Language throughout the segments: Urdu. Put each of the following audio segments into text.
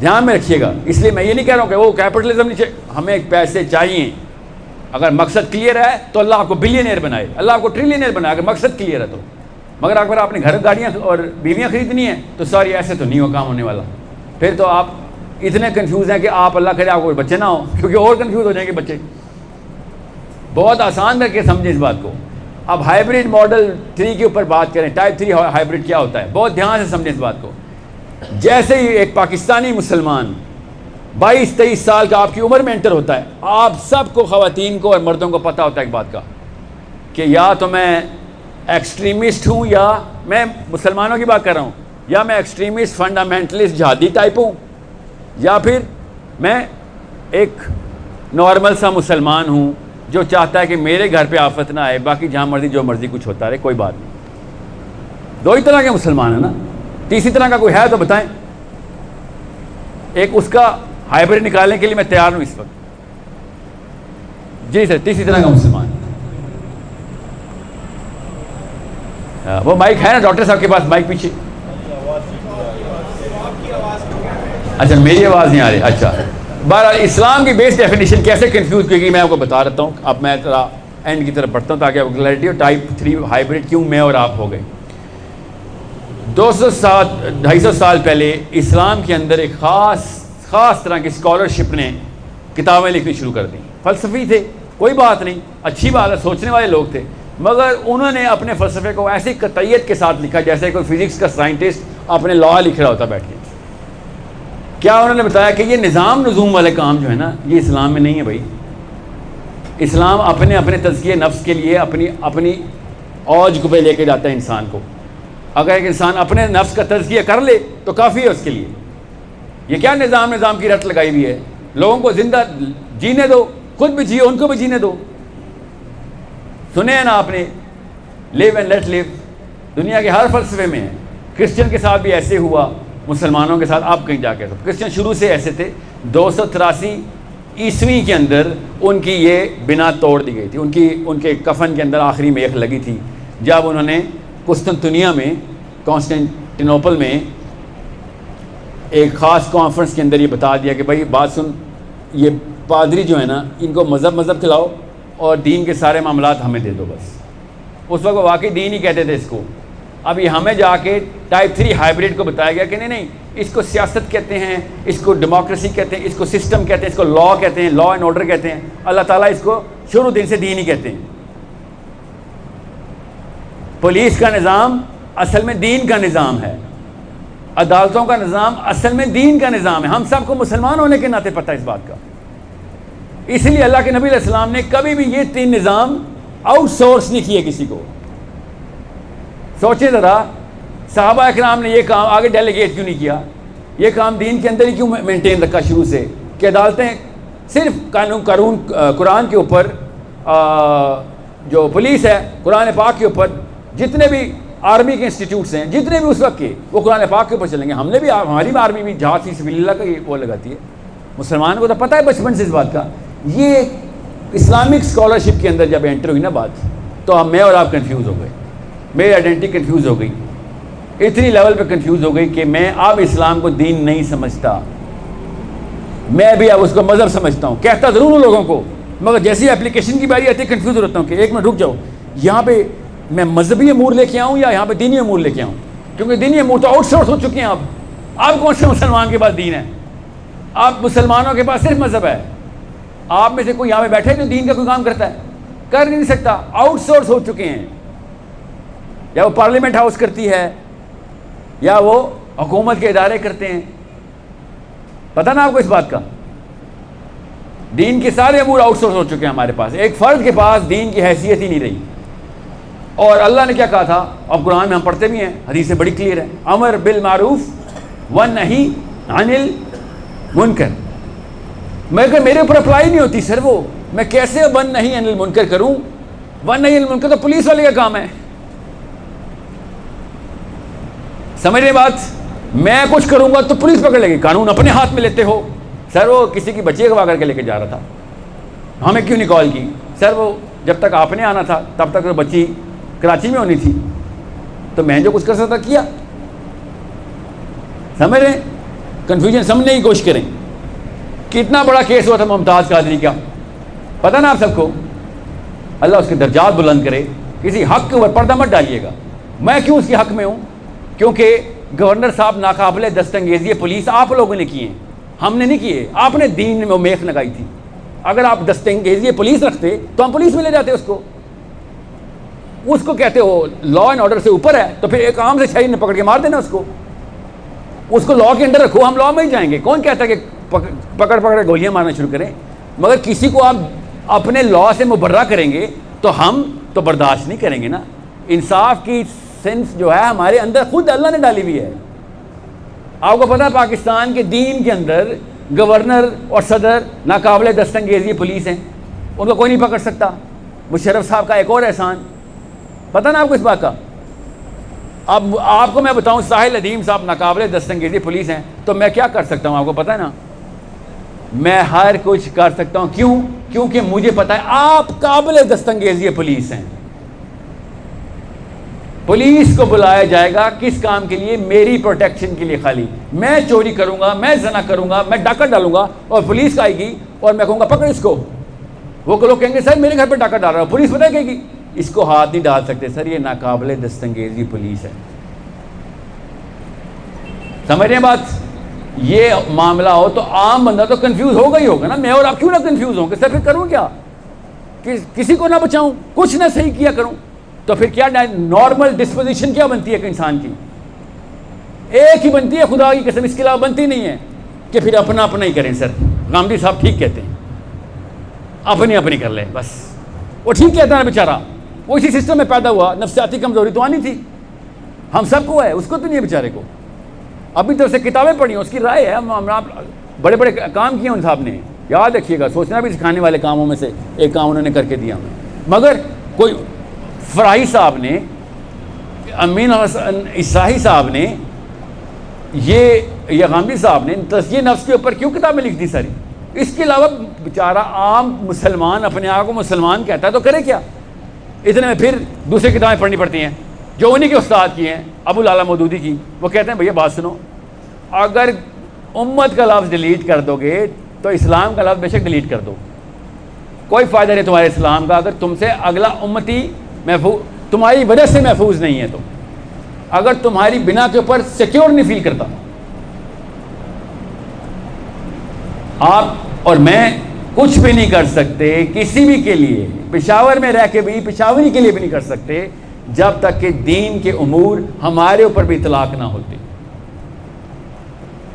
دھیان میں رکھیے گا. اس لیے میں یہ نہیں کہہ رہا ہوں کہ وہ کیپٹلزم نہیں چاہیے, ہمیں پیسے چاہیے. اگر مقصد کلیئر ہے تو اللہ آپ کو بلینئر بنائے, اللہ آپ کو ٹریلینئر بنائے اگر مقصد کلیئر ہے تو. مگر اگر آپ نے گھر گاڑیاں اور بیویاں خریدنی ہیں تو ساری ایسے تو نہیں ہو کام ہونے والا. پھر تو آپ اتنے کنفیوز ہیں کہ آپ اللہ کرے آپ کو بچے نہ ہوں, کیونکہ اور کنفیوز ہو جائیں گے بچے. بہت آسان کر کے سمجھیں اس بات کو. اب ہائیبریڈ ماڈل 3 کے اوپر بات کریں, ٹائپ 3 ہائیبریڈ کیا ہوتا ہے, بہت دھیان سے سمجھیں اس بات کو. جیسے ہی ایک پاکستانی مسلمان 22-23 سال کا آپ کی عمر میں انٹر ہوتا ہے, آپ سب کو, خواتین کو اور مردوں کو پتہ ہوتا ہے ایک بات کا کہ یا تو میں ایکسٹریمسٹ ہوں, یا میں مسلمانوں کی بات کر رہا ہوں, یا میں ایکسٹریمسٹ فنڈامنٹلسٹ جہادی ٹائپ ہوں, یا پھر میں ایک نارمل سا مسلمان ہوں جو چاہتا ہے کہ میرے گھر پہ آفت نہ آئے, باقی جہاں مرضی جو مرضی کچھ ہوتا رہے, کوئی بات نہیں. 2 ہی طرح کے مسلمان ہیں نا, تیسری طرح کا کوئی ہے تو بتائیں. ایک اس کا ہائیبریڈ نکالنے کے لیے میں تیار ہوں اس وقت. جی سر, تیسری طرح کا مسلمان. وہ مائک ہے نا ڈاکٹر صاحب کے پاس, مائک پیچھے. اچھا میری آواز نہیں آ رہی. اچھا بہرحال اسلام کی بیس ڈیفینیشن کیسے کنفیوز کی گئی میں آپ کو بتا رہتا ہوں. اب میں ذرا اینڈ کی طرف بڑھتا ہوں تاکہ آپ کو کلیئرٹی ہو. ٹائپ 3 ہائیبریڈ کیوں میں اور آپ ہو گئے. 200-250 سال پہلے اسلام کے اندر ایک خاص طرح کی اسکالرشپ نے کتابیں لکھنی شروع کر دیں. فلسفی تھے, کوئی بات نہیں, اچھی بات ہے, سوچنے والے لوگ تھے, مگر انہوں نے اپنے فلسفے کو ایسی قطعیت کے ساتھ لکھا جیسے کوئی فزکس کا سائنٹسٹ اپنے لا لکھ رہا ہوتا بیٹھ کے. کیا انہوں نے بتایا کہ یہ نظام نزوم والے کام جو ہے نا, یہ اسلام میں نہیں ہے بھائی. اسلام اپنے تزکیہ نفس کے لیے اپنی اوج کو پہ لے کے جاتا ہے انسان کو. اگر ایک انسان اپنے نفس کا تزکیہ کر لے تو کافی ہے اس کے لیے. یہ کیا نظام کی رٹ لگائی ہوئی ہے. لوگوں کو زندہ جینے دو, خود بھی جیو, ان کو بھی جینے دو. سنے ہیں نا آپ نے لیو اینڈ لیٹ لیو, دنیا کے ہر فلسفے میں ہے. کرسچن کے ساتھ بھی ایسے ہوا, مسلمانوں کے ساتھ آپ کہیں جا کے. کرسچن شروع سے ایسے تھے. 283 عیسوی کے اندر ان کی یہ بنا توڑ دی گئی تھی. ان کے کفن کے اندر آخری میخ لگی تھی جب انہوں نے کانسٹینٹینوپل میں ایک خاص کانفرنس کے اندر یہ بتا دیا کہ بھائی بات سن, یہ پادری جو ہے نا ان کو مذہب کھلاؤ اور دین کے سارے معاملات ہمیں دے دو بس. اس وقت واقعی دین ہی کہتے تھے اس کو. اب یہ ہمیں جا کے ٹائپ 3 ہائیبریڈ کو بتایا گیا کہ نہیں, اس کو سیاست کہتے ہیں, اس کو ڈیموکریسی کہتے ہیں, اس کو سسٹم کہتے ہیں, اس کو لا کہتے ہیں, لا اینڈ آرڈر کہتے ہیں. اللہ تعالیٰ اس کو شروع دن سے دین ہی کہتے ہیں. پولیس کا نظام اصل میں دین کا نظام ہے, عدالتوں کا نظام اصل میں دین کا نظام ہے. ہم سب کو مسلمان ہونے کے ناطے پتہ ہے اس بات کا. اس لیے اللہ کے نبی علیہ السلام نے کبھی بھی یہ 3 نظام آؤٹ سورس نہیں کیے کسی کو. سوچیں ذرا, صحابہ اکرام نے یہ کام آگے ڈیلیگیٹ کیوں نہیں کیا؟ یہ کام دین کے اندر ہی کیوں مینٹین رکھا شروع سے کہ عدالتیں صرف قرآن کے اوپر, جو پولیس ہے قرآن پاک کے اوپر, جتنے بھی آرمی کے انسٹیٹیوٹس ہیں جتنے بھی اس وقت کے, وہ قرآن پاک کے اوپر چلیں گے. ہم نے بھی, ہماری بھی آرمی بھی جہاد فی سبیل اللہ کا یہ وہ لگاتی ہے. مسلمان کو تو پتہ ہے بچپن سے اس بات کا. یہ اسلامک اسکالرشپ کے اندر جب انٹر ہوئی نا بات, تو اب میں اور آپ کنفیوز ہو گئے. میری آئیڈینٹی کنفیوز ہو گئی, اتنی لیول پہ کنفیوز ہو گئی کہ میں اب اسلام کو دین نہیں سمجھتا. میں بھی اب اس کو مذہب سمجھتا ہوں. کہتا ضرور ہوں لوگوں کو, مگر جیسی اپلیکیشن کی باری آتی ہے کنفیوز ہو رہتا ہوں کہ ایک منٹ رک جاؤ, یہاں پہ میں مذہبی امور لے کے آؤں یا یہاں پہ دینی امور لے کے آؤں, کیونکہ دینی امور تو آؤٹ سورس ہو چکے ہیں. اب کون سے مسلمان کے پاس دین ہے؟ اب مسلمانوں کے پاس صرف مذہب ہے. آپ میں سے کوئی یہاں پہ بیٹھے جو دین کا کوئی کام کرتا ہے؟ کر نہیں سکتا, آؤٹ سورس ہو چکے ہیں. یا وہ پارلیمنٹ ہاؤس کرتی ہے, یا وہ حکومت کے ادارے کرتے ہیں. پتہ نا آپ کو اس بات کا؟ دین کے سارے امور آؤٹ سورس ہو چکے ہیں ہمارے پاس. ایک فرد کے پاس دین کی حیثیت ہی نہیں رہی. اور اللہ نے کیا کہا تھا, اب قرآن میں ہم پڑھتے بھی ہیں, حدیثیں بڑی کلیئر ہیں, امر بالمعروف ونہی عن المنکر. مگر میرے اوپر اپلائی نہیں ہوتی سر وہ. میں کیسے ون نہیں عن المنکر کروں؟ ون نہیں عن المنکر تو پولیس والے کا کام ہے. سمجھ رہے بات؟ میں کچھ کروں گا تو پولیس پکڑ لے گی. قانون اپنے ہاتھ میں لیتے ہو. سر وہ کسی کی بچی اغوا کر کے لے کے جا رہا تھا, ہمیں کیوں نہیں کال کی؟ سر وہ جب تک آپ نے آنا تھا تب تک وہ بچی کراچی میں ہونی تھی, تو میں جو کچھ کر سکتا کیا. سمجھ رہے ہیں؟ کنفیوژن سمجھنے کی کوشش کریں. کتنا بڑا کیس ہوا تھا ممتاز قادری کا، پتہ نا آپ سب کو. اللہ اس کے درجات بلند کرے. کسی حق کے اوپر پردہ مت ڈالیے گا. میں کیوں اس کے حق میں ہوں؟ کیونکہ گورنر صاحب ناقابل دستانگیزی پولیس آپ لوگوں نے کیے ہیں، ہم نے نہیں کیے. آپ نے دین میں میخ لگائی تھی. اگر آپ دستانگیزی پولیس رکھتے تو ہم پولیس میں لے جاتے. اس کو کہتے ہو لا اینڈ آرڈر سے اوپر ہے، تو پھر ایک عام سے شہری نے پکڑ کے مار دینا اس کو لا کے اندر رکھو، ہم لا میں ہی جائیں گے. کون کہتا ہے کہ پکڑ کے گولیاں مارنا شروع کریں؟ مگر کسی کو آپ اپنے لا سے مبرہ کریں گے تو ہم تو برداشت نہیں کریں گے نا. انصاف کی سینس جو ہے ہمارے اندر خود اللہ نے ڈالی ہوئی ہے. آپ کو پتہ ہے پاکستان کے دین کے اندر گورنر اور صدر ناقابل دستانگیزی پولیس ہیں، ان کو کوئی نہیں پکڑ سکتا. مشرف صاحب کا ایک اور احسان پتہ نا آپ کو اس بات کا. اب آپ کو میں بتاؤں ساحل ندیم صاحب ناقابل دستانگیزی پولیس ہیں تو میں کیا کر سکتا ہوں؟ آپ کو پتہ ہے نا، میں ہر کچھ کر سکتا ہوں. کیوں؟ کیونکہ مجھے پتہ ہے آپ قابل دستانگیزی پولیس ہیں. پولیس کو بلایا جائے گا کس کام کے لیے؟ میری پروٹیکشن کے لیے. خالی میں چوری کروں گا، میں زنا کروں گا، میں ڈاکہ ڈالوں گا اور پولیس آئے گی اور میں کہوں گا پکڑ اس کو. وہ لوگ کہیں گے سر میرے گھر پہ ڈاکہ ڈال رہا ہوں. پولیس پتہ ہے کہے گی اس کو ہاتھ نہیں ڈال سکتے سر، یہ ناقابل دستانگیزی پولیس ہے. سمجھ رہے ہیں بات؟ یہ معاملہ ہو تو عام بندہ تو کنفیوز ہوگا ہی ہوگا نا. میں اور آپ کیوں نہ کنفیوز ہوں کہ سر پھر کروں کیا؟ کسی کو نہ بچاؤں، کچھ نہ صحیح کیا کروں تو پھر کیا نارمل ڈسپوزیشن کیا بنتی ہے کہ انسان کی؟ ایک ہی بنتی ہے، خدا کی قسم اس کے علاوہ بنتی نہیں ہے کہ پھر اپنا اپنا ہی کریں. سر غامدی صاحب ٹھیک کہتے ہیں، اپنی کر لیں بس. وہ ٹھیک کہتا ہے بیچارہ، وہ اسی سسٹم میں پیدا ہوا. نفسیاتی کمزوری تو آنی تھی، ہم سب کو ہے، اس کو تو نہیں ہے بیچارے کو. ابھی تو اسے کتابیں پڑھی ہیں، اس کی رائے ہے. بڑے بڑے کام کیے ان صاحب نے، یاد رکھیے گا. سوچنا بھی سکھانے والے کاموں میں سے ایک کام انہوں نے کر کے دیا ہمیں. مگر کوئی فراہی صاحب نے، امین حسن اسرائی صاحب نے، یہ غامدی صاحب نے تزکیہ نفس کے اوپر کیوں کتابیں لکھ دی ساری؟ اس کے علاوہ بیچارہ عام مسلمان اپنے آپ کو مسلمان کہتا ہے تو کرے کیا؟ اتنے میں پھر دوسری کتابیں پڑھنی پڑتی ہیں جو انہی کے استاد کی ہیں، ابو العلا مودودی کی. وہ کہتے ہیں بھیا بات سنو، اگر امت کا لفظ ڈیلیٹ کر دو گے تو اسلام کا لفظ بے شک ڈیلیٹ کر دو، کوئی فائدہ نہیں تمہارے اسلام کا اگر تم سے اگلا امتی محفوظ تمہاری وجہ سے محفوظ نہیں ہے. تو اگر تمہاری بنا کے اوپر سیکیور نہیں فیل کرتا، آپ اور میں کچھ بھی نہیں کر سکتے کسی بھی کے لیے. پشاور میں رہ کے بھی پشاوری کے لیے بھی نہیں کر سکتے جب تک کہ دین کے امور ہمارے اوپر بھی اطلاق نہ ہوتے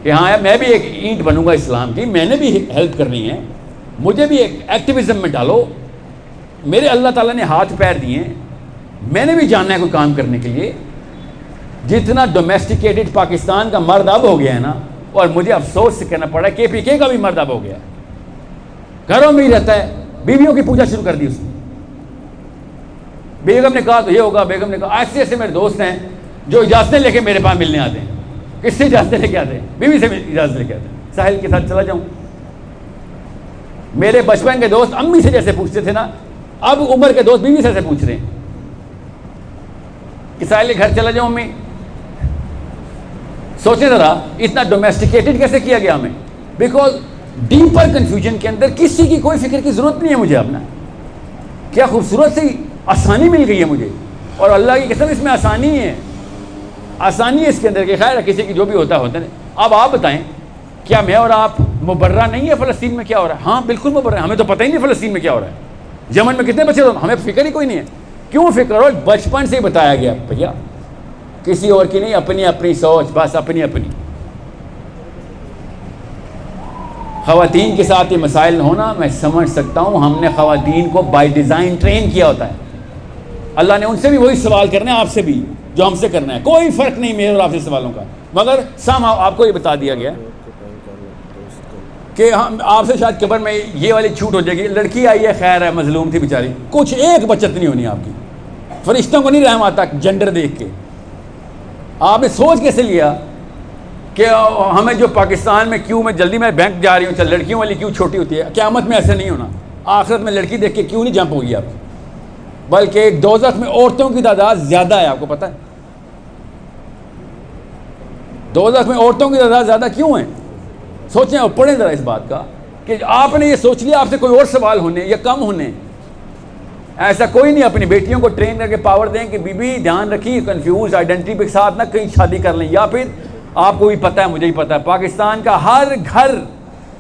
کہ ہاں میں بھی ایک اینٹ بنوں گا اسلام کی، میں نے بھی ہیلپ کرنی ہے، مجھے بھی ایک ایکٹیویزم میں ڈالو. میرے اللہ تعالیٰ نے ہاتھ پیر دیے ہیں، میں نے بھی جاننا ہے کوئی کام کرنے کے لیے. جتنا ڈومیسٹیکیٹڈ پاکستان کا مرد اب ہو گیا ہے نا، اور مجھے افسوس سے کہنا پڑا ہے KPK کا بھی مرد اب ہو گیا ہے، گھروں میں ہی رہتا ہے، بیویوں کی پوجا شروع کر دی اس نے. بیگم نے کہا تو یہ ہوگا، بیگم نے کہا. ایسے ایسے میرے دوست ہیں جو اجازتیں لے کے میرے پاس ملنے آتے ہیں. کس سے اجازتیں لے کے آتے ہیں؟ بیوی سے اجازت لے کے آتے ہیں. ساحل کے ساتھ چلا جاؤں، میرے بچپن کے دوست امی سے جیسے پوچھتے تھے نا، اب عمر کے دوست بیوی سے ایسے پوچھ رہے ہیں کہ ساحل کے گھر چلا جاؤں امی. سوچے ذرا اتنا ڈومیسٹیکیٹڈ کیسے کیا گیا ہمیں؟ بیکاز ڈیپر کنفیوژن کے اندر کسی کی کوئی فکر کی ضرورت نہیں ہے مجھے. اپنا کیا خوبصورت سی آسانی مل گئی ہے مجھے، اور اللہ کی قسم اس میں آسانی ہے، آسانی ہے اس کے اندر کہ خیر کسی کی جو بھی ہوتا ہے. اب آپ بتائیں کیا میں اور آپ مبرہ نہیں ہے فلسطین میں کیا ہو رہا ہے؟ ہاں بالکل مبرہ ہے، ہمیں تو پتہ ہی نہیں فلسطین میں کیا ہو رہا ہے، یمن میں کتنے بچے ہو، ہمیں فکر ہی کوئی نہیں ہے. کیوں فکر ہو؟ بچپن سے ہی بتایا گیا بھیا، کسی اور کی نہیں، اپنی اپنی سوچ، بس اپنی اپنی. خواتین کے ساتھ یہ مسائل ہونا میں سمجھ سکتا ہوں. ہم نے خواتین کو بائی ڈیزائن ٹرین کیا ہوتا ہے. اللہ نے ان سے بھی وہی سوال کرنا ہے، آپ سے بھی جو ہم سے کرنا ہے. کوئی فرق نہیں میرے اور آپ سے سوالوں کا. مگر آپ کو یہ بتا دیا گیا کہ ہم آپ سے شاید قبر میں یہ والی چھوٹ ہو جائے گی، لڑکی آئی ہے خیر ہے، مظلوم تھی بیچاری، کچھ ایک بچت نہیں ہونی آپ کی. فرشتوں کو نہیں رحم آتا جنڈر دیکھ کے. آپ نے سوچ کیسے لیا کہ ہمیں جو پاکستان میں کیوں میں جلدی میں بینک جا رہی ہوں، چل لڑکیوں والی کیوں چھوٹی ہوتی ہے؟ قیامت میں ایسے نہیں ہونا. آخرت میں لڑکی دیکھ کے کیوں نہیں جمپ ہوگی آپ کی، بلکہ دوزخ میں عورتوں کی تعداد زیادہ ہے. آپ کو پتہ ہے دوزخ میں عورتوں کی تعداد زیادہ کیوں ہیں؟ سوچیں اور پڑھیں ذرا اس بات کا کہ آپ نے یہ سوچ لیا آپ سے کوئی اور سوال ہونے یا کم ہونے. ایسا کوئی نہیں. اپنی بیٹیوں کو ٹرین کر کے پاور دیں کہ بی بی دھیان رکھیے کنفیوز آئیڈینٹی کے ساتھ نہ کہیں شادی کر لیں. یا پھر آپ کو بھی پتہ ہے مجھے ہی پتہ ہے پاکستان کا ہر گھر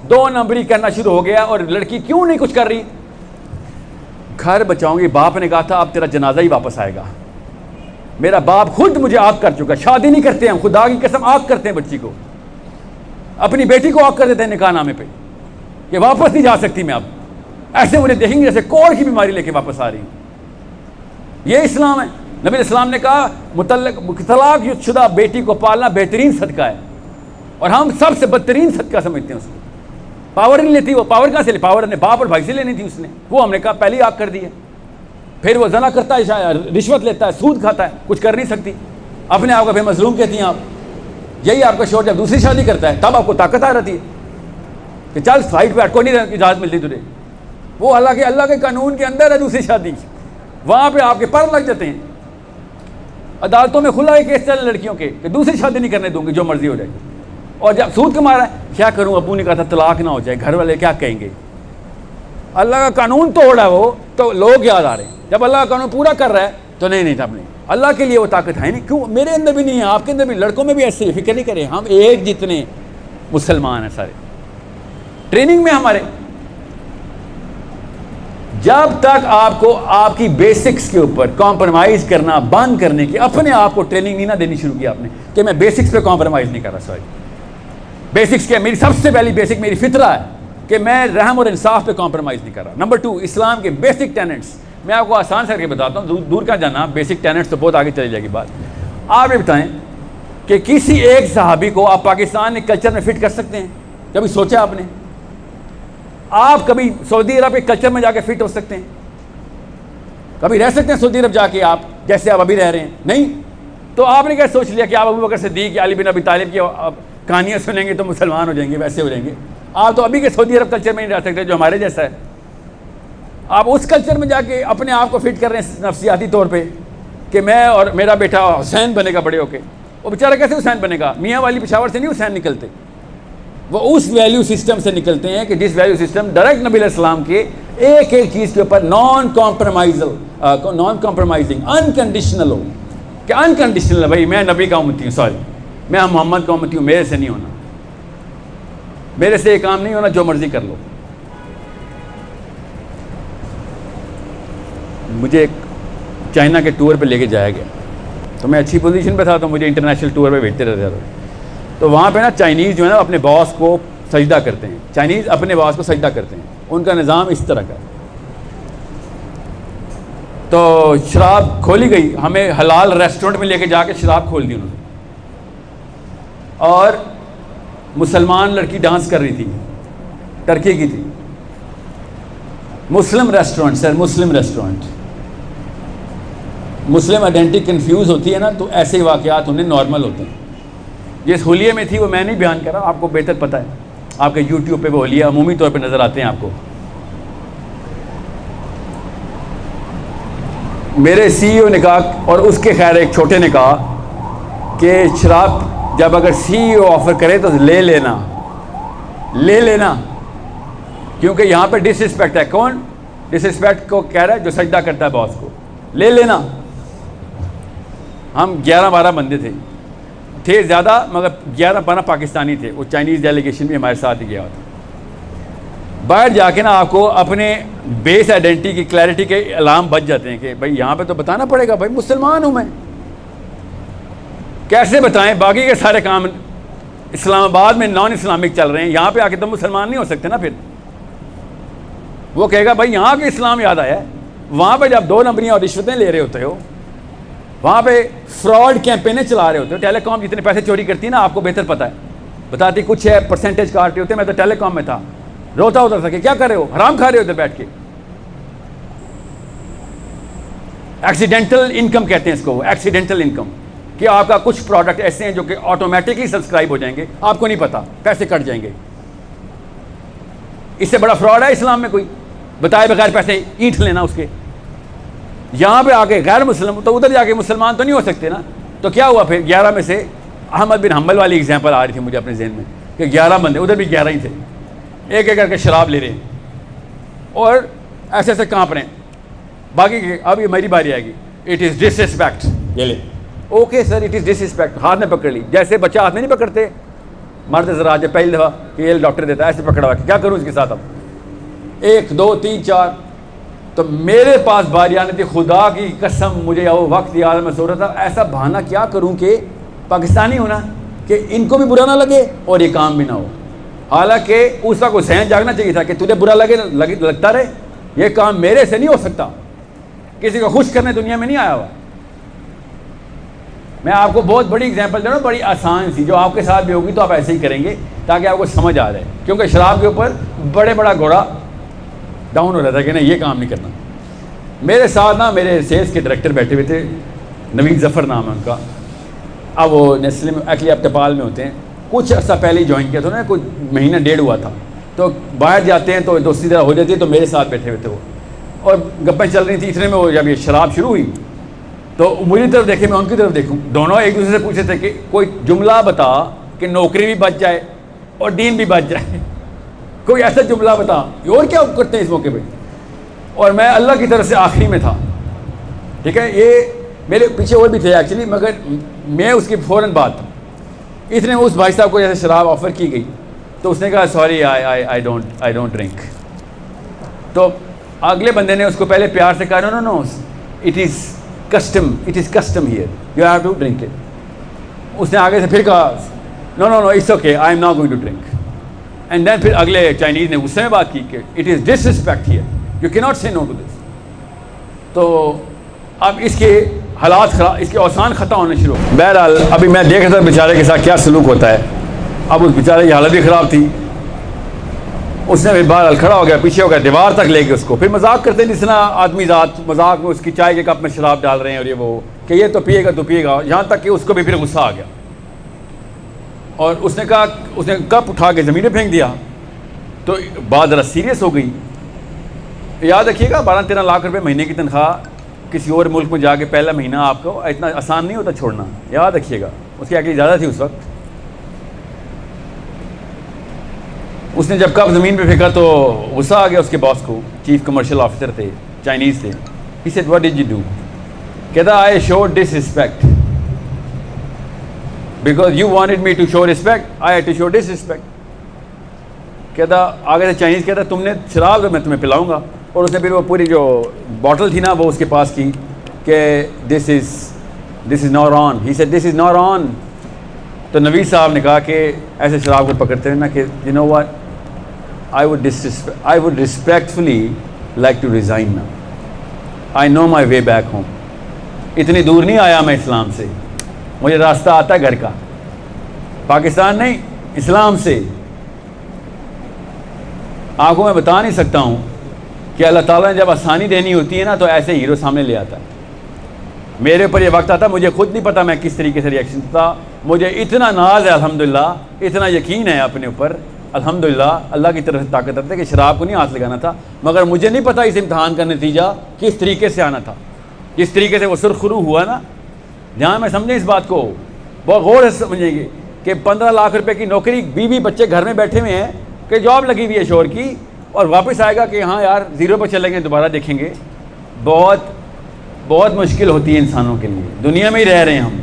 2 نمبری کرنا شروع ہو گیا. اور لڑکی کیوں نہیں کچھ کر رہی؟ گھر بچاؤں گی. باپ نے کہا تھا اب تیرا جنازہ ہی واپس آئے گا. میرا باپ خود مجھے آگ کر چکا. شادی نہیں کرتے ہیں خدا کی قسم, آگ کرتے ہیں بچی کو, اپنی بیٹی کو آگ کر دیتے ہیں نکاح نامے پہ کہ واپس نہیں جا سکتی میں. اب ایسے مجھے دیکھیں گے جیسے کوڑ کی بیماری لے کے واپس آ رہی ہوں. یہ اسلام ہے. نبی السلام نے کہا طلاق شدہ بیٹی کو پالنا بہترین صدقہ ہے, اور ہم سب سے بدترین صدقہ سمجھتے ہیں اس کو. پاور نہیں لیتی وہ. پاور کہاں سے لی؟ پاور نے باپ اور بھائی سے لینی تھی اس نے. وہ ہم نے کہا پہلے ہی آگ کر دی ہے. پھر وہ زنا کرتا ہے, رشوت لیتا ہے, سود کھاتا ہے, کچھ کر نہیں سکتی. اپنے آپ کو پھر مظلوم کہتی ہیں آپ. یہی آپ کا شوہر جب دوسری شادی کرتا ہے تب آپ کو طاقت آ رہتی ہے کہ چل سائڈ پہ ہٹ, کوئی نہیں اجازت ملتی تجھے. وہ اللہ کے قانون کے اندر ہے دوسری شادی, وہاں پہ آپ کے پر لگ جاتے ہیں. عدالتوں میں کھلا ہے کیس چل لڑکیوں کے کہ دوسری شادی نہیں کرنے دوں گی جو مرضی ہو جائے. اور جب سود کما رہا ہے, کیا کروں ابو نے کہا تھا طلاق نہ ہو جائے, گھر والے کیا کہیں گے. اللہ کا قانون توڑا ہے وہ, تو لوگ یاد آ رہے ہیں. جب اللہ کا قانون پورا کر رہا ہے تو نہیں تھا. اللہ کے لیے وہ طاقت ہے نہیں. کیوں میرے اندر بھی نہیں ہے, آپ کے اندر بھی, لڑکوں میں بھی ایسے ہی. فکر نہیں کریں, ہم ایک جتنے مسلمان ہیں سارے. ٹریننگ میں ہمارے جب تک آپ کو آپ کی بیسکس کے اوپر کمپرومائز کرنا بند کرنے کی, اپنے آپ کو ٹریننگ نہیں نہ دینی شروع کی آپ نے کہ میں بیسکس پہ کمپرومائز نہیں کر رہا. سوری, بیسکس کیا؟ میری سب سے پہلی بیسک میری فطرہ ہے کہ میں رحم اور انصاف پہ کمپرومائز نہیں کر رہا. نمبر 2, اسلام کے بیسک ٹینٹس. میں آپ کو آسان سے کر کے بتاتا ہوں, دور کا جانا. بیسک ٹینٹس تو بہت آگے چلی جائے گی بات. آپ یہ بتائیں کہ کسی ایک صحابی کو آپ پاکستان کے کلچر میں فٹ کر سکتے ہیں؟ کبھی سوچا آپ نے؟ آپ کبھی سعودی عرب کے کلچر میں جا کے فٹ ہو سکتے ہیں؟ کبھی رہ سکتے ہیں سعودی عرب جا کے آپ جیسے آپ ابھی رہ رہے ہیں؟ نہیں. تو آپ نے کیا سوچ لیا کہ آپ ابو بکر صدیق یا علی بن ابی طالب کی کہانیاں سنیں گے تو مسلمان ہو جائیں گے, ویسے ہو جائیں گے؟ آپ تو ابھی کے سعودی عرب کلچر میں نہیں رہ سکتے جو ہمارے جیسا ہے. آپ اس کلچر میں جا کے اپنے آپ کو فٹ کر رہے ہیں نفسیاتی طور پہ کہ میں اور میرا بیٹا حسین بنے گا بڑے ہو کے. وہ بیچارہ کیسے حسین بنے گا؟ میاں والی پشاور سے نہیں حسین نکلتے. وہ اس ویلیو سسٹم سے نکلتے ہیں کہ جس ویلیو سسٹم ڈائریکٹ نبی علیہ السلام کے ایک چیز کے اوپر نان کمپرومائزنگ انکنڈیشنل ہو. کہ انکنڈیشنل ہے بھائی, میں نبی کا امتی ہوں, سوری میں محمد کا امتی ہوں, میرے سے نہیں ہونا, میرے سے یہ کام نہیں ہونا, جو مرضی کر لو. مجھے ایک چائنا کے ٹور پہ لے کے جایا گیا, تو میں اچھی پوزیشن پہ تھا, تو مجھے انٹرنیشنل ٹور پہ بھیجتے رہتے تھے. تو وہاں پہ نا چائنیز جو ہے نا اپنے باس کو سجدہ کرتے ہیں. چائنیز اپنے باس کو سجدہ کرتے ہیں. ان کا نظام اس طرح کا. تو شراب کھولی گئی, ہمیں حلال ریسٹورنٹ میں لے کے جا کے شراب کھول دی انہوں نے, اور مسلمان لڑکی ڈانس کر رہی تھی, ٹرکی کی تھی. مسلم ریسٹورنٹ سر, مسلم ریسٹورنٹ. مسلم آئیڈینٹی کنفیوز ہوتی ہے نا, تو ایسے واقعات انہیں نارمل ہوتے ہیں. جس حلیے میں تھی وہ میں نہیں بیان کر رہا, آپ کو بہتر پتہ ہے. آپ کے یوٹیوب پہ وہ حلیہ عمومی طور پہ نظر آتے ہیں آپ کو. میرے سی ای او نے کہا, اور اس کے خیر ایک چھوٹے نے کہا کہ شراب جب اگر سی ای او آفر کرے تو لے لینا, کیونکہ یہاں پہ ڈس رسپیکٹ ہے. کون ڈس رسپیکٹ کو کہہ رہا ہے؟ جو سجدہ کرتا ہے باس کو. لے لینا. ہم 11-12 بندے تھے زیادہ, مگر 11-12 پاکستانی تھے. وہ چائنیز ڈیلیگیشن بھی ہمارے ساتھ ہی گیا تھا. باہر جا کے نا آپ کو اپنے بیس آئیڈینٹی کی کلیئرٹی کے علام بچ جاتے ہیں کہ بھائی یہاں پہ تو بتانا پڑے گا, بھائی مسلمان ہوں میں. کیسے بتائیں؟ باقی کے سارے کام اسلام آباد میں نان اسلامک چل رہے ہیں, یہاں پہ آ کے تو مسلمان نہیں ہو سکتے نا. پھر وہ کہے گا بھائی یہاں کے اسلام یاد آیا ہے. وہاں پہ جب 2 نمبریاں اور رشوتیں لے رہے ہوتے ہو, وہاں پہ فراڈ کیمپینیں چلا رہے ہوتے ہو. ٹیلی کام جتنے پیسے چوری کرتی ہے نا, آپ کو بہتر پتہ ہے, بتاتی کچھ ہے, پرسنٹیج کاٹتے ہوتے. میں تو ٹیلی کام میں تھا, روتا ہوتا تھا کہ کیا کر رہے ہو, حرام کھا رہے ہوتے بیٹھ کے. ایکسیڈنٹل انکم کہتے ہیں اس کو, ایکسیڈنٹل انکم, کہ آپ کا کچھ پروڈکٹ ایسے ہیں جو کہ آٹومیٹکلی سبسکرائب ہو جائیں گے, آپ کو نہیں پتا, پیسے کٹ جائیں گے. اس سے بڑا فراڈ ہے اسلام میں کوئی؟ بتائے بغیر پیسے اینٹ لینا اس کے. یہاں پہ آ کے غیر مسلم, تو ادھر جا کے مسلمان تو نہیں ہو سکتے نا. تو کیا ہوا پھر 11 میں سے احمد بن حنبل والی ایگزامپل آ رہی تھی مجھے اپنے ذہن میں کہ 11 بندے, ادھر بھی 11 ہی تھے, ایک ایک کر کے شراب لے رہے ہیں اور ایسے ایسے کانپ رہے ہیں. باقی اب یہ میری باری آئے گی, اٹ از ڈس رسپیکٹ, یہ لے, okay sir it is disrespect, ہاتھ میں پکڑ لی, جیسے بچہ ہاتھ میں نہیں پکڑتے مرد ذرا جب پہلی دفعہ کہ یہ ڈاکٹر دیتا ہے ایسے پکڑا ہوا, کیا کروں اس کے ساتھ اب, 1 2 3 4. تو میرے پاس باری آنی تھی, خدا کی قسم مجھے وہ وقت یاد میں سو رہا تھا, ایسا بہانہ کیا کروں کہ پاکستانی ہونا کہ ان کو بھی برا نہ لگے اور یہ کام بھی نہ ہو. حالانکہ اس وقت کو ذہن جاگنا چاہیے تھا کہ تجھے برا لگتا رہے, یہ کام میرے سے نہیں ہو سکتا, کسی کو خوش کرنے دنیا میں نہیں آیا ہوا. میں آپ کو بہت بڑی ایگزامپل دے رہا ہوں, بڑی آسان سی, جو آپ کے ساتھ بھی ہوگی تو آپ ایسے ہی کریں گے تاکہ آپ کو سمجھ آ جائے, کیونکہ شراب کے اوپر بڑا گھوڑا ڈاؤن ہو رہا تھا کہ نہیں یہ کام نہیں کرنا. میرے ساتھ نا میرے سیلس کے ڈائریکٹر بیٹھے ہوئے تھے, نوید ظفر نام ہے ان کا, اب وہ نیسلے میں ایکچولی اب ٹپال میں ہوتے ہیں, کچھ عرصہ پہلے ہی جوائن کیا تھا نا, کوئی مہینہ 1.5 ہوا تھا, تو باہر جاتے ہیں تو دوستی طرح ہو جاتی ہے, تو میرے ساتھ بیٹھے ہوئے تھے وہ, اور گپیں چل رہی تھی. اتنے میں وہ جب یہ شراب شروع ہوئی تو مجھے طرف دیکھے, میں ان کی طرف دیکھوں, دونوں ایک دوسرے سے پوچھے تھے کہ کوئی جملہ بتا کہ نوکری بھی بچ جائے اور دین بھی بچ جائے, کوئی ایسا جملہ بتا, اور کیا کرتے ہیں اس موقع پہ. اور میں اللہ کی طرف سے آخری میں تھا, ٹھیک ہے, یہ میرے پیچھے اور بھی تھے ایکچولی, مگر میں اس کی فوراً بات, اتنے اس بھائی صاحب کو جیسے شراب آفر کی گئی تو اس نے کہا سوری آئی ڈونٹ ڈرنک. تو اگلے بندے نے اس کو پہلے پیار سے کہا no it is custom here, you have to drink it. اس نے آگے سے پھر کہا no it's okay I am not going to drink. And then پھر اگلے چائنیز نے غصے میں بات کی کہ it is disrespect here, you cannot say no to this. تو اب اس کے حالات خراب, اس کے اوسان خطا ہونے شروع. بہرحال ابھی میں دیکھ رہا تھا بیچارے کے ساتھ کیا سلوک ہوتا ہے. اب اس بیچارے کی حالت بھی خراب تھی, اس نے پھر بہرحال کھڑا ہو گیا, پیچھے ہو گیا, دیوار تک لے کے اس کو پھر مذاق کرتے ہیں, جس طرح آدمی ذات مذاق میں اس کی چائے کے کپ میں شراب ڈال رہے ہیں اور یہ وہ کہ یہ تو پیے گا, یہاں تک کہ اس کو بھی پھر غصہ آ گیا اور اس نے کہا, اس نے کپ اٹھا کے زمین پہ پھینک دیا. تو بات ذرا سیریس ہو گئی. یاد رکھیے گا 12-13 لاکھ روپے مہینے کی تنخواہ کسی اور ملک میں جا کے پہلا مہینہ آپ کو اتنا آسان نہیں ہوتا چھوڑنا, یاد رکھیے گا. اس کی ایکچولی زیادہ تھی اس وقت. اس نے جب کپ زمین پہ پھینکا تو غصہ آ گیا اس کے باس کو, چیف کمرشل آفیسر تھے, چائنیز تھے. He said, what did you do? کہتا I showed disrespect. Because you wanted me to show respect, I had to show disrespect. کہتا آگے سے چائنیز کہتا تم نے شراب تو میں تمہیں پلاؤں گا, اور اس نے پھر وہ پوری جو باٹل تھی نا وہ اس کے پاس کی کہ this is not on. He said this is not on. تو نوید صاحب نے کہا کہ ایسے شراب کو پکڑتے ہیں نا کہ you know what, I would respectfully like to resign now. I know my way back home. اتنی دور نہیں آیا میں اسلام سے, مجھے راستہ آتا ہے گھر کا, پاکستان نہیں اسلام سے. آپ کو میں بتا نہیں سکتا ہوں کہ اللہ تعالیٰ نے جب آسانی دینی ہوتی ہے نا تو ایسے ہیرو سامنے لے آتا ہے. میرے اوپر یہ وقت آتا, مجھے خود نہیں پتا میں کس طریقے سے ریئیکشن تھا. مجھے اتنا ناز ہے الحمدللہ, اتنا یقین ہے اپنے اوپر الحمدللہ, اللہ کی طرف سے طاقت آتا ہے کہ شراب کو نہیں ہاتھ لگانا تھا. مگر مجھے نہیں پتا اس امتحان کا نتیجہ کس طریقے سے آنا تھا. جس طریقے سے وہ سرخرو ہوا نا, جہاں میں سمجھیں اس بات کو بہت غور سے سمجھیں گے کہ 15 لاکھ روپے کی نوکری, بیوی بچے گھر میں بیٹھے ہوئے ہیں کہ جاب لگی ہوئی ہے شوہر کی, اور واپس آئے گا کہ ہاں یار 0 پہ چلیں گے, دوبارہ دیکھیں گے. بہت مشکل ہوتی ہے انسانوں کے لیے. دنیا میں ہی رہ رہے ہیں ہم,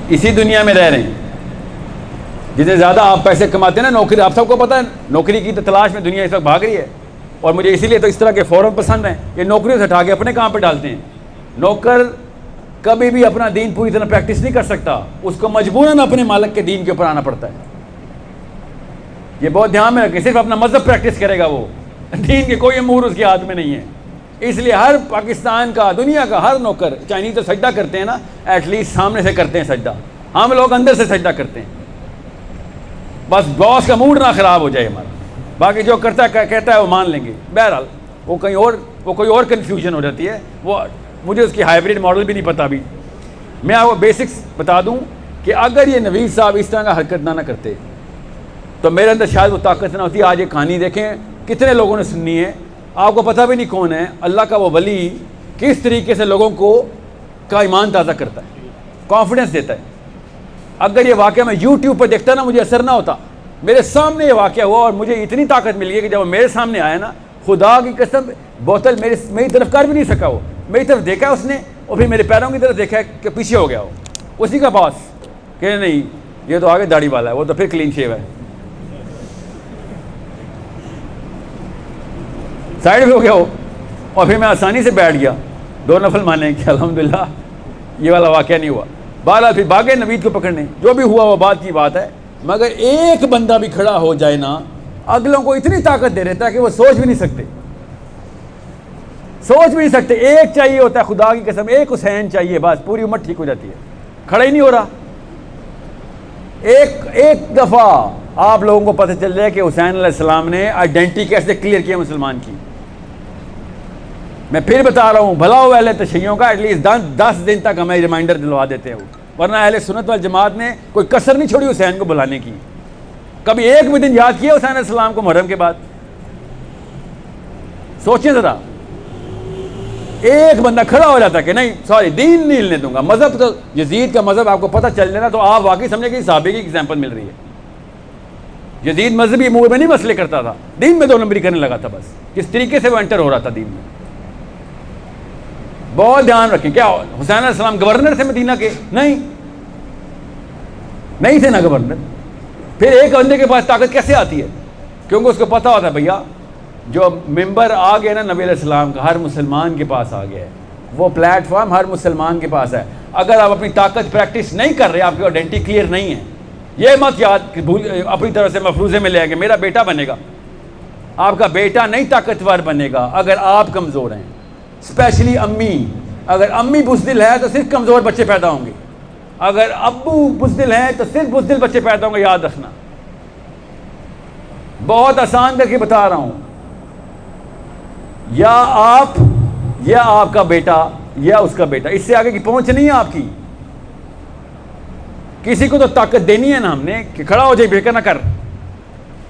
اسی دنیا میں رہ رہے ہیں. جتنے زیادہ آپ پیسے کماتے ہیں نا, نوکری, آپ سب کو پتہ ہے نوکری کی تو تلاش میں دنیا اس وقت بھاگ رہی ہے. اور مجھے اسی لیے تو اس طرح کے فورم پسند ہیں کہ نوکریوں سے ہٹا کے اپنے کام پہ ڈالتے ہیں. نوکر کبھی بھی اپنا دین پوری طرح پریکٹس نہیں کر سکتا, اس کو مجبوراً اپنے مالک کے دین کے اوپر آنا پڑتا ہے. یہ بہت دھیان میں رکھیں, صرف اپنا مذہب پریکٹس کرے گا وہ, دین کے کوئی امور اس کے ہاتھ میں نہیں ہے. اس لیے ہر پاکستان کا, دنیا کا ہر نوکر, چائنیز تو سجدہ کرتے ہیں نا, ایٹ لیسٹ سامنے سے کرتے ہیں سجدہ, ہم لوگ اندر سے سجدہ کرتے ہیں. بس باس کا موڈ نہ خراب ہو جائے ہمارا, باقی جو کرتا ہے کہتا ہے وہ مان لیں گے. بہرحال وہ کوئی اور کنفیوژن ہو جاتی ہے. وہ مجھے اس کی ہائیبریڈ ماڈل بھی نہیں پتا. ابھی میں آپ کو بیسکس بتا دوں کہ اگر یہ نوید صاحب اس طرح کا حرکت نہ کرتے تو میرے اندر شاید وہ طاقت نہ ہوتی. آج یہ کہانی دیکھیں کتنے لوگوں نے سننی ہے, آپ کو پتہ بھی نہیں کون ہے. اللہ کا وہ ولی کس طریقے سے لوگوں کا ایمان تازہ کرتا ہے. کانفیڈنس دیتا ہے. اگر یہ واقعہ میں یوٹیوب پہ دیکھتا نا مجھے اثر نہ ہوتا. میرے سامنے یہ واقعہ ہوا اور مجھے اتنی طاقت مل گئی کہ جب وہ میرے سامنے آیا نا, خدا کی قسم بوتل میری طرف کر بھی نہیں سکا. وہ میری طرف دیکھا اس نے اور پھر میرے پیروں کی طرف دیکھا کہ پیچھے ہو گیا. وہ اسی کا باس کہ نہیں یہ تو آگے داڑھی والا ہے, وہ تو پھر کلین شیو ہے, سائڈ بھی ہو گیا وہ. اور پھر میں آسانی سے بیٹھ گیا 2 نفل مانے کہ الحمدللہ یہ والا واقعہ نہیں ہوا. بہرحال پھر بھاگے نوید کو پکڑنے, جو بھی ہوا وہ بات کی بات ہے. مگر ایک بندہ بھی کھڑا ہو جائے نا, اگلوں کو اتنی طاقت دے دیتا ہے کہ وہ سوچ بھی نہیں سکتے, سوچ بھی نہیں سکتے. ایک چاہیے ہوتا ہے خدا کی قسم, ایک حسین چاہیے بس, پوری امت ٹھیک ہو جاتی ہے. کھڑا ہی نہیں ہو رہا. ایک دفعہ آپ لوگوں کو پتہ چل جائے کہ حسین علیہ السلام نے آئیڈینٹی کیسے کلیئر کیا مسلمان کی. میں پھر بتا رہا ہوں, بھلا ہو اہل تشیعوں کا ایٹ لیسٹ 10 دن تک ہمیں ریمائنڈر دلوا دیتے ہیں, ورنہ اہل سنت والجماعت نے کوئی کسر نہیں چھوڑی حسین کو بلانے کی. کبھی ایک بھی دن یاد کیا حسین علیہ السلام کو محرم کے بعد؟ سوچیں ذرا. ایک بندہ کھڑا ہو جاتا کہ نہیں سوری دین نہیں ہلنے دوں گا. مذہب تو یزید کا مذہب آپ کو پتہ چل جائے نا تو آپ واقعی سمجھیں کہ صحابے کی ایگزامپل مل رہی ہے. یزید مذہبی امور میں نہیں مسئلے کرتا تھا, دین میں 2 نمبری کرنے لگا تھا بس. کس طریقے سے وہ انٹر ہو رہا تھا دین میں, بہت دھیان رکھیں. کیا حسین علیہ السلام گورنر تھے مدینہ کے؟ نہیں تھے نا گورنر. پھر ایک بندے کے پاس طاقت کیسے آتی ہے؟ کیونکہ اس کو پتا ہوتا ہے بھیا جو ممبر آ گیا نا نبی علیہ السلام کا, ہر مسلمان کے پاس آ گیا ہے. وہ پلیٹ فارم ہر مسلمان کے پاس ہے. اگر آپ اپنی طاقت پریکٹس نہیں کر رہے, آپ کی آئیڈینٹی کلیئر نہیں ہے, یہ مت یاد اپنی طرف سے مفروضے میں لے کہ میرا بیٹا بنے گا. آپ کا بیٹا نہیں طاقتور بنے گا اگر آپ کمزور ہیں. اسپیشلی امی, اگر امی بزدل ہے تو صرف کمزور بچے پیدا ہوں گے. اگر ابو بزدل ہیں تو صرف بزدل بچے پیدا ہوں گے, یاد رکھنا. بہت آسان کر کے بتا رہا ہوں, یا آپ یا آپ کا بیٹا یا اس کا بیٹا, اس سے آگے کی پہنچ نہیں ہے آپ کی. کسی کو تو طاقت دینی ہے نا ہم نے کہ کھڑا ہو جائے, فکر نہ کر.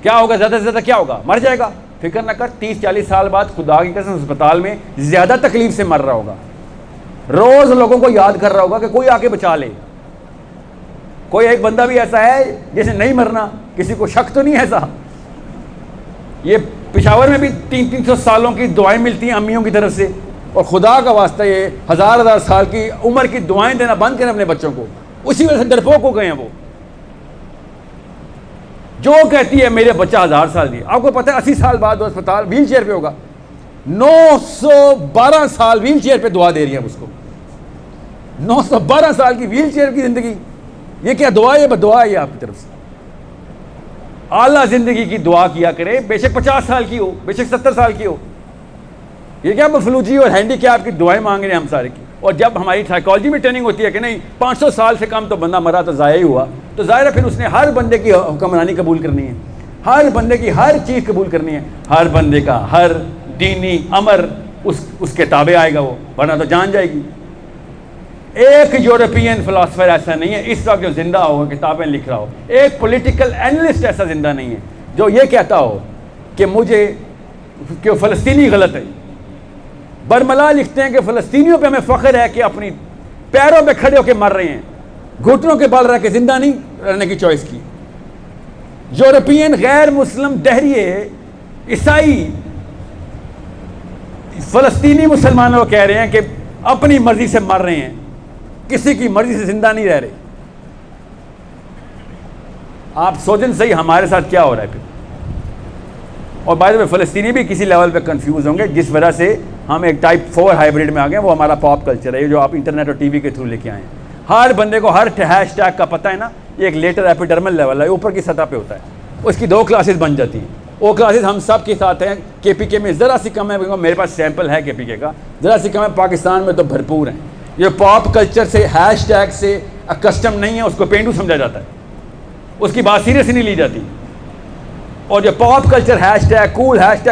کیا ہوگا زیادہ سے زیادہ, کیا ہوگا, مر جائے گا, فکر نہ کر. 30-40 سال بعد خدا کی قسم اسپتال میں زیادہ تکلیف سے مر رہا ہوگا. روز لوگوں کو یاد کر رہا ہوگا کہ کوئی آ کے بچا لے. کوئی ایک بندہ بھی ایسا ہے جیسے نہیں مرنا, کسی کو شک تو نہیں ایسا. یہ پشاور میں بھی 300 سالوں کی دعائیں ملتی ہیں امیوں کی طرف سے, اور خدا کا واسطہ یہ 1000 سال کی عمر کی دعائیں دینا بند کریں اپنے بچوں کو. اسی وجہ سے ڈرپوک ہو گئے ہیں وہ. جو کہتی ہے میرے بچہ 1000 سال دی, آپ کو پتہ ہے 80 سال بعد وہ اسپتال ویل چیئر پہ ہوگا. 912 سال ویل چیئر پہ دعا دے رہی ہیں اس کو. 912 سال کی ویل چیئر کی زندگی, یہ کیا دعا ہے؟ بدعا ہے یہ آپ کی طرف سے. اعلیٰ زندگی کی دعا کیا کرے, بے شک 50 سال کی ہو, بے شک 70 سال کی ہو. یہ کیا مفلوجی اور ہینڈی کیپ کی دعائیں مانگ رہے ہیں ہم سارے کی. اور جب ہماری سائیکالوجی میں ٹریننگ ہوتی ہے کہ نہیں 500 سال سے کم تو بندہ مرا تو ضائع ہی ہوا, تو ظاہر ہے پھر اس نے ہر بندے کی حکمرانی قبول کرنی ہے, ہر بندے کی ہر چیز قبول کرنی ہے, ہر بندے کا ہر دینی امر اس کے تابع آئے گا وہ, ورنہ تو جان جائے گی. ایک یورپین فلاسفر ایسا نہیں ہے اس وقت جو زندہ ہو کتابیں لکھ رہا ہو, ایک پولیٹیکل اینالسٹ ایسا زندہ نہیں ہے جو یہ کہتا ہو کہ مجھے کہ فلسطینی غلط ہے. برملا لکھتے ہیں کہ فلسطینیوں پہ ہمیں فخر ہے کہ اپنی پیروں پہ کھڑے ہو کے مر رہے ہیں, گھٹنوں کے بل رہ کے زندہ نہیں رہنے کی چوائس کی. یورپین غیر مسلم دہریے عیسائی فلسطینی مسلمانوں کو کہہ رہے ہیں کہ اپنی مرضی سے مر رہے ہیں, کسی کی مرضی سے زندہ نہیں رہ رہے. آپ سوچیں صحیح ہمارے ساتھ کیا ہو رہا ہے پھر. اور بائی دا وے فلسطینی بھی کسی لیول پہ کنفیوز ہوں گے, جس وجہ سے ہم ایک ٹائپ 4 ہائیبریڈ میں آ گئے. وہ ہمارا پاپ کلچر ہے جو آپ انٹرنیٹ اور ٹی وی کے تھرو لے کے آئے ہیں. ہر بندے کو ہر ہیش ٹیگ کا پتہ ہے نا, یہ ایک لیٹر ایپیڈرمل لیول ہے, اوپر کی سطح پہ ہوتا ہے. اس کی 2 کلاسز بن جاتی ہیں. وہ کلاسز ہم سب کے ساتھ ہیں. کے پی کے میں ذرا سی کم ہے, میرے پاس سیمپل ہے کے پی کے کا, ذرا سی کم ہے. پاکستان میں تو بھرپور ہیں. یہ پاپ کلچر سے ہیش ٹیگ سے اکسٹم نہیں ہے, اس کو پینڈو سمجھا جاتا ہے, اس کی بات سیریس نہیں لی جاتی. اور جو پاپ کلچر ہیش ٹیگ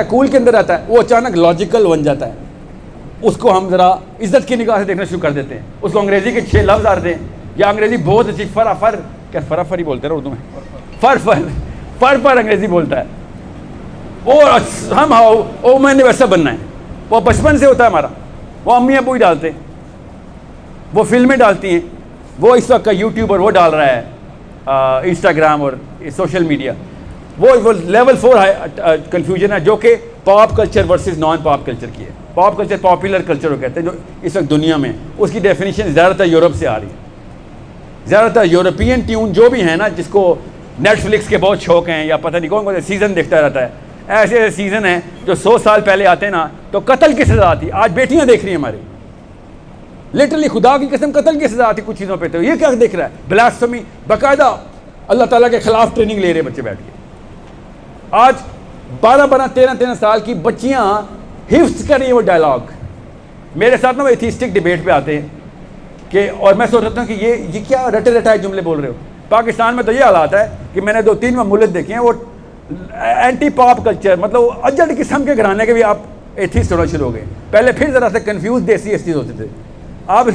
کول کے اندر آتا ہے وہ اچانک لاجیکل بن جاتا ہے. اس کو ہم ذرا عزت کی نگاہ سے دیکھنا شروع کر دیتے ہیں. اس کو انگریزی کے 6 لفظ آتے ہیں, یا انگریزی بہت اچھی فرافر ہی بولتے ہیں اردو میں, فر انگریزی بولتا ہے. اور ہم میں نے ویسا بننا ہے. وہ بچپن سے ہوتا ہے ہمارا, وہ امی ابو ہی ڈالتے ہیں, وہ فلمیں ڈالتی ہیں, وہ اس وقت کا یوٹیوب اور وہ ڈال رہا ہے انسٹاگرام اور سوشل میڈیا، وہ لیول 4 کنفیوژن ہے جو کہ pop culture versus non pop culture کی ہے. پاپ کلچر پاپولر کلچر وہ کہتے ہیں جو اس وقت دنیا میں، اس کی ڈیفینیشن زیادہ تر یورپ سے آ رہی ہے. زیادہ تر یورپین ٹیون جو بھی ہیں نا، جس کو نیٹ فلکس کے بہت شوق ہیں یا پتہ نہیں کون سے سیزن دیکھتا رہتا ہے، ایسے ایسے سیزن ہیں جو 100 سال پہلے آتے ہیں نا تو قتل کی سزا آتی. آج بیٹیاں دیکھ رہی ہیں ہماری، لٹرلی خدا کی قسم قتل کی سزا آتی کچھ چیزوں پہ. تو یہ کیا دیکھ رہا ہے؟ بلاسفمی، باقاعدہ اللہ تعالیٰ کے خلاف ٹریننگ لے رہے بچے بیٹھ کے. آج 12 13 سال کی بچیاں حفظ کر رہی ہیں وہ ڈائلاگ. میرے ساتھ نا وہ ایتھیسٹک ڈیبیٹ پہ آتے ہیں کہ، اور میں سوچتا ہوں کہ یہ کیا رٹے رٹائے جملے بول رہے ہو. پاکستان میں تو یہ حالات ہے کہ میں نے 2-3 ممالک دیکھے ہیں وہ اینٹی پاپ کلچر، مطلب اجڑ قسم کے گھرانے کے بھی آپ ایتھیسٹ ہونا شروع ہو گئے. پہلے پھر ذرا سے کنفیوز دیسی اس چیز ہوتے تھے. آپ